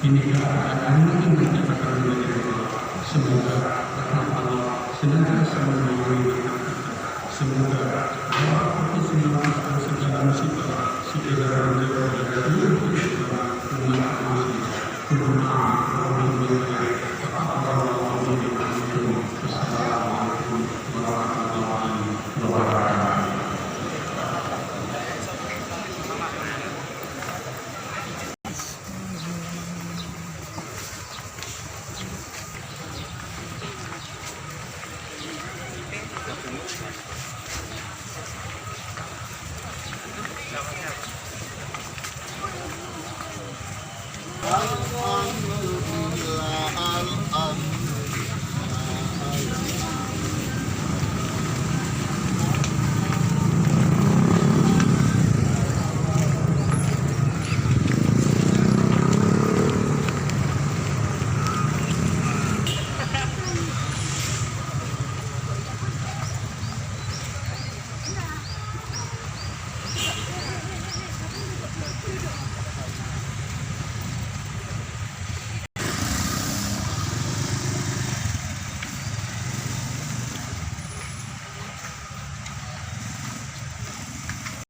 Ini keadaan mungkin dikatakan oleh Allah. Semoga rahmat Allah senantiasa menyertai kita. Semoga Allah senantiasa segala musibah, segala rendah dari seluruh umat manusia. Assalamualaikum warahmatullahi wabarakatuh. Allah